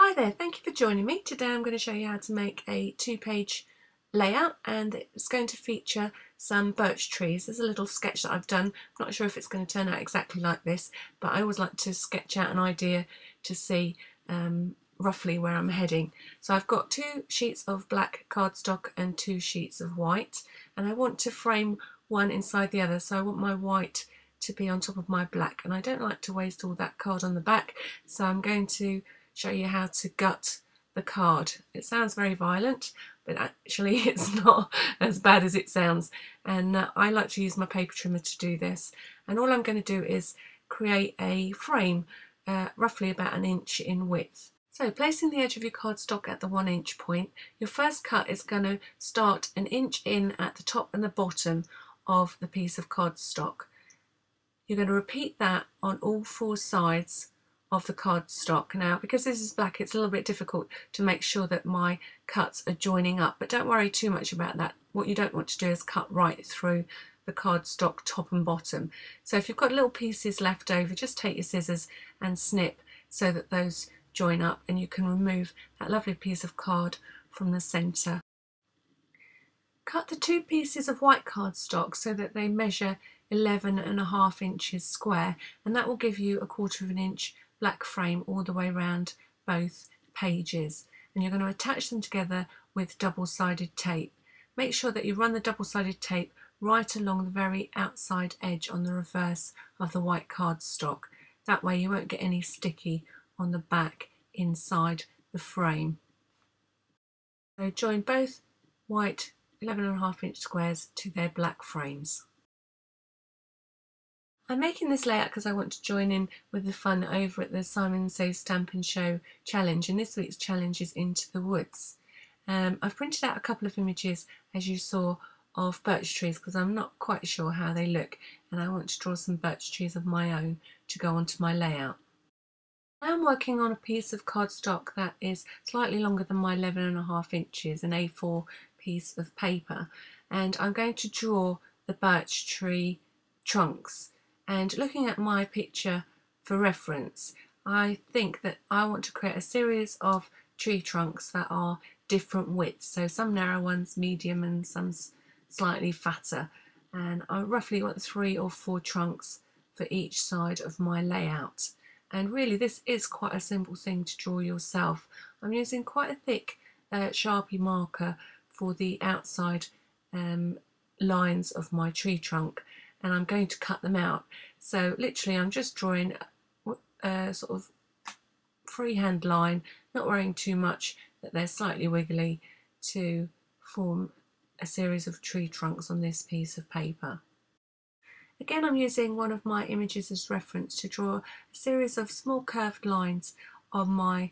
Hi there, thank you for joining me. Today I'm going to show you how to make a 2-page layout, and it's going to feature some birch trees. There's a little sketch that I've done. I'm not sure if it's going to turn out exactly like this, but I always like to sketch out an idea to see roughly where I'm heading. So I've got 2 sheets of black cardstock and 2 sheets of white, and I want to frame one inside the other, so I want my white to be on top of my black, and I don't like to waste all that card on the back, so I'm going to show you how to gut the card. It sounds very violent, but actually it's not as bad as it sounds, and I like to use my paper trimmer to do this. And all I'm going to do is create a frame roughly about 1 inch in width. So placing the edge of your cardstock at the 1 inch point, your first cut is going to start 1 inch in at the top and the bottom of the piece of cardstock. You're going to repeat that on all 4 sides of the cardstock. Now, because this is black, it's a little bit difficult to make sure that my cuts are joining up, but don't worry too much about that. What you don't want to do is cut right through the cardstock top and bottom. So if you've got little pieces left over, just take your scissors and snip so that those join up, and you can remove that lovely piece of card from the centre. Cut the 2 pieces of white cardstock so that they measure 11.5 inches square, and that will give you 1/4 inch black frame all the way around both pages. And you're going to attach them together with double-sided tape. Make sure that you run the double-sided tape right along the very outside edge on the reverse of the white cardstock. That way you won't get any sticky on the back inside the frame. So join both white 11.5 inch squares to their black frames. I'm making this layout because I want to join in with the fun over at the Simon Says Stamp and Show challenge, and this week's challenge is Into the Woods. I've printed out a couple of images, as you saw, of birch trees because I'm not quite sure how they look, and I want to draw some birch trees of my own to go onto my layout. I'm working on a piece of cardstock that is slightly longer than my 11.5 inches, an A4 piece of paper, and I'm going to draw the birch tree trunks. And looking at my picture for reference, I think that I want to create a series of tree trunks that are different widths, so some narrow ones, medium, and some slightly fatter. And I roughly want 3 or 4 trunks for each side of my layout. And really this is quite a simple thing to draw yourself. I'm using quite a thick Sharpie marker for the outside lines of my tree trunk, and I'm going to cut them out. So literally I'm just drawing a sort of freehand line, not worrying too much that they're slightly wiggly, to form a series of tree trunks on this piece of paper. Again, I'm using one of my images as reference to draw a series of small curved lines on my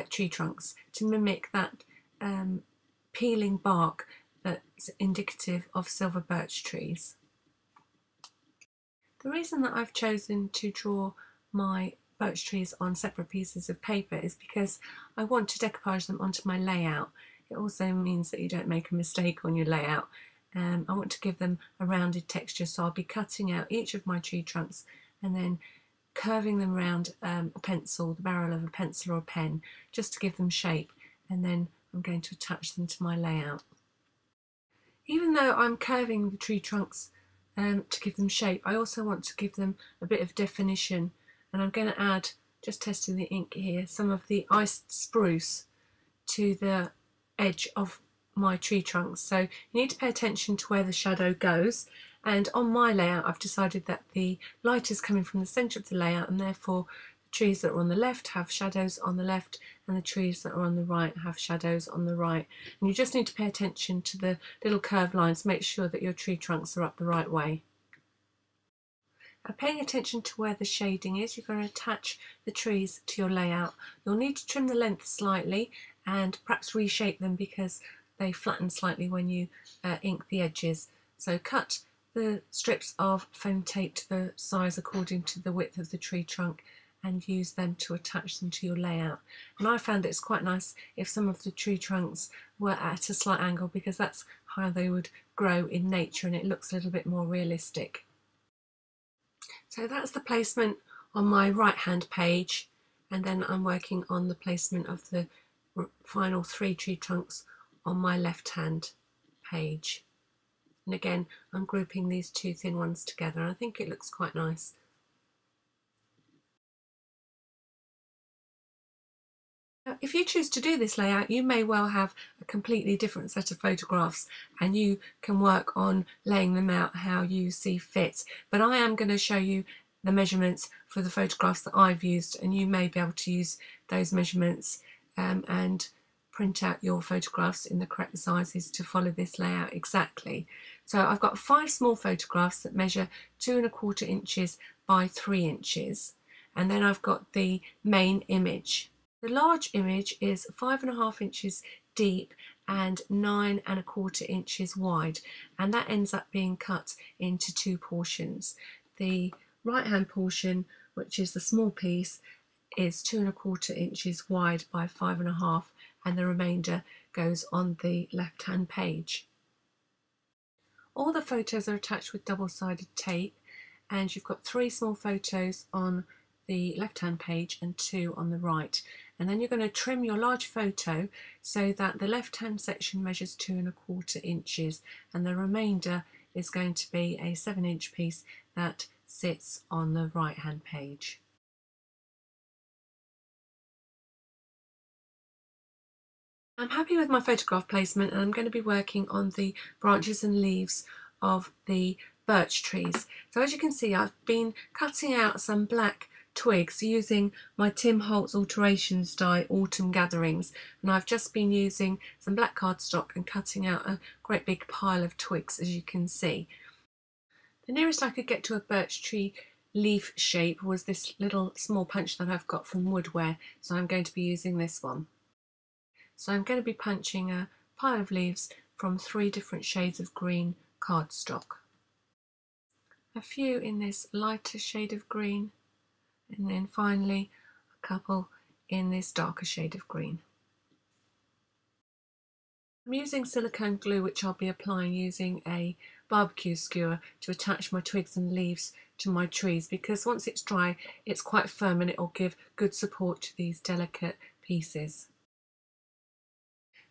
tree trunks to mimic that peeling bark that's indicative of silver birch trees. The reason that I've chosen to draw my birch trees on separate pieces of paper is because I want to decoupage them onto my layout. It also means that you don't make a mistake on your layout. I want to give them a rounded texture, so I'll be cutting out each of my tree trunks and then curving them around a pencil, the barrel of a pencil or a pen, just to give them shape, and then I'm going to attach them to my layout. Even though I'm curving the tree trunks to give them shape, I also want to give them a bit of definition, and I'm going to add, just testing the ink here, some of the iced spruce to the edge of my tree trunks. So you need to pay attention to where the shadow goes, and on my layout I've decided that the light is coming from the centre of the layout, and therefore the trees that are on the left have shadows on the left, and the trees that are on the right have shadows on the right. And you just need to pay attention to the little curved lines, make sure that your tree trunks are up the right way. Now, paying attention to where the shading is, you're going to attach the trees to your layout. You'll need to trim the length slightly and perhaps reshape them because they flatten slightly when you ink the edges. So cut the strips of foam tape to the size according to the width of the tree trunk and use them to attach them to your layout. And I found it's quite nice if some of the tree trunks were at a slight angle, because that's how they would grow in nature and it looks a little bit more realistic. So that's the placement on my right hand page, and then I'm working on the placement of the final 3 tree trunks on my left hand page. And again, I'm grouping these 2 thin ones together. I think it looks quite nice. If you choose to do this layout, you may well have a completely different set of photographs, and you can work on laying them out how you see fit. But I am going to show you the measurements for the photographs that I've used, and you may be able to use those measurements and print out your photographs in the correct sizes to follow this layout exactly. So I've got 5 small photographs that measure 2¼ inches by 3 inches, and then I've got the main image. The large image is 5½ inches deep and 9¼ inches wide, and that ends up being cut into 2 portions. The right hand portion, which is the small piece, is 2¼ inches wide by 5½, and the remainder goes on the left hand page. All the photos are attached with double-sided tape, and you've got 3 small photos on the left hand page and 2 on the right, and then you're going to trim your large photo so that the left hand section measures 2¼ inches and the remainder is going to be a 7-inch piece that sits on the right hand page. I'm happy with my photograph placement, and I'm going to be working on the branches and leaves of the birch trees. So as you can see, I've been cutting out some black twigs using my Tim Holtz Alterations die Autumn Gatherings, and I've just been using some black cardstock and cutting out a great big pile of twigs, as you can see. The nearest I could get to a birch tree leaf shape was this little small punch that I've got from Woodware, so I'm going to be using this one. So I'm going to be punching a pile of leaves from 3 different shades of green cardstock. A few in this lighter shade of green, and then finally a couple in this darker shade of green. I'm using silicone glue, which I'll be applying using a barbecue skewer to attach my twigs and leaves to my trees, because once it's dry it's quite firm and it will give good support to these delicate pieces.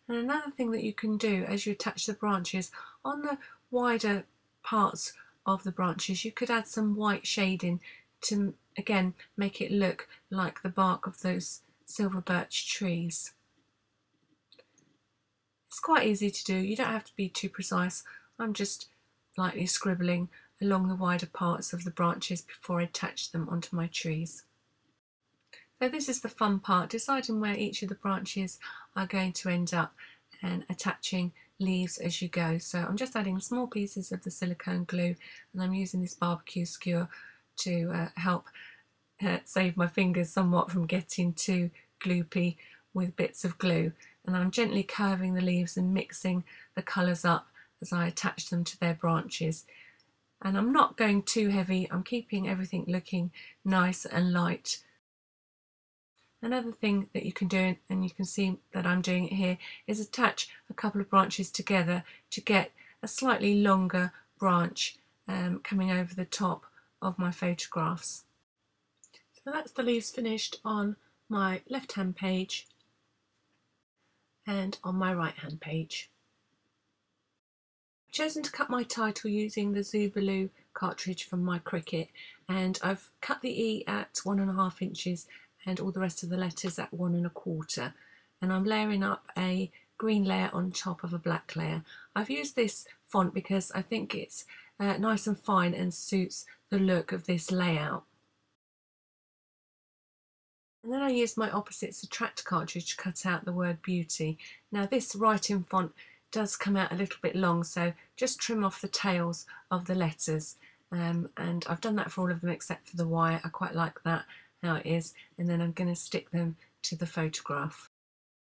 And another thing that you can do as you attach the branches, on the wider parts of the branches you could add some white shading to again make it look like the bark of those silver birch trees. It's quite easy to do, you don't have to be too precise. I'm just lightly scribbling along the wider parts of the branches before I attach them onto my trees. So this is the fun part, deciding where each of the branches are going to end up and attaching leaves as you go. So I'm just adding small pieces of the silicone glue, and I'm using this barbecue skewer to help save my fingers somewhat from getting too gloopy with bits of glue. And I'm gently curving the leaves and mixing the colours up as I attach them to their branches. And I'm not going too heavy, I'm keeping everything looking nice and light. Another thing that you can do, and you can see that I'm doing it here, is attach a couple of branches together to get a slightly longer branch coming over the top of my photographs. So that's the leaves finished on my left hand page and on my right hand page. I've chosen to cut my title using the Zoobaloo cartridge from my Cricut, and I've cut the E at 1½ inches and all the rest of the letters at 1¼ and I'm layering up a green layer on top of a black layer. I've used this font because I think it's nice and fine and suits the look of this layout. And then I used my Opposite Subtract cartridge to cut out the word beauty. Now this writing font does come out a little bit long, so just trim off the tails of the letters, and I've done that for all of them except for the Y. I quite like that how it is, and then I'm going to stick them to the photograph.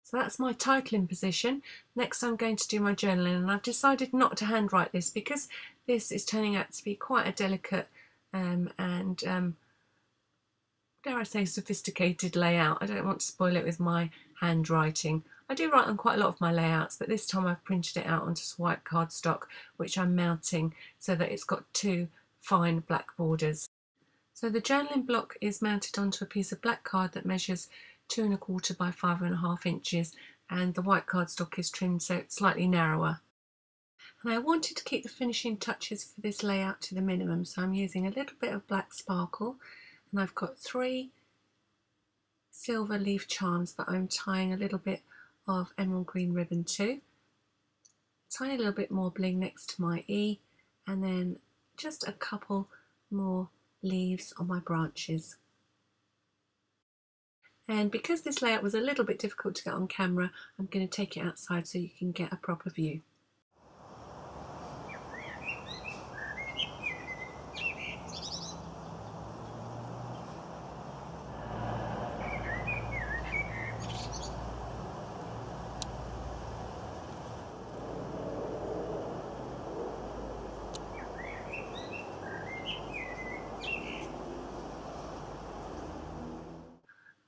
So that's my title in position. Next I'm going to do my journaling, and I've decided not to handwrite this because this is turning out to be quite a delicate and dare I say sophisticated layout. I don't want to spoil it with my handwriting. I do write on quite a lot of my layouts, but this time I've printed it out onto white cardstock, which I'm mounting so that it's got 2 fine black borders. So the journaling block is mounted onto a piece of black card that measures 2¼ by 5½ inches, and the white cardstock is trimmed so it's slightly narrower. And I wanted to keep the finishing touches for this layout to the minimum, so I'm using a little bit of black sparkle, and I've got 3 silver leaf charms that I'm tying a little bit of emerald green ribbon to. Tiny little bit more bling next to my E, and then just a couple more leaves on my branches. And because this layout was a little bit difficult to get on camera, I'm going to take it outside so you can get a proper view.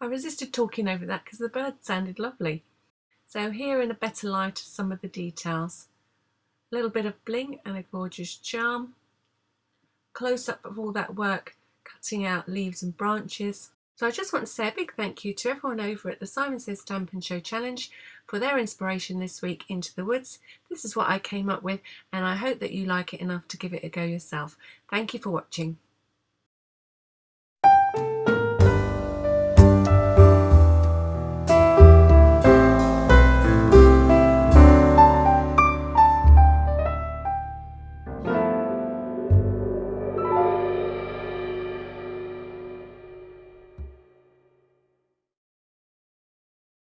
I resisted talking over that because the bird sounded lovely. So here in a better light are some of the details. A little bit of bling and a gorgeous charm. Close up of all that work cutting out leaves and branches. So I just want to say a big thank you to everyone over at the Simon Says Stamp and Show Challenge for their inspiration this week, Into the Woods. This is what I came up with, and I hope that you like it enough to give it a go yourself. Thank you for watching.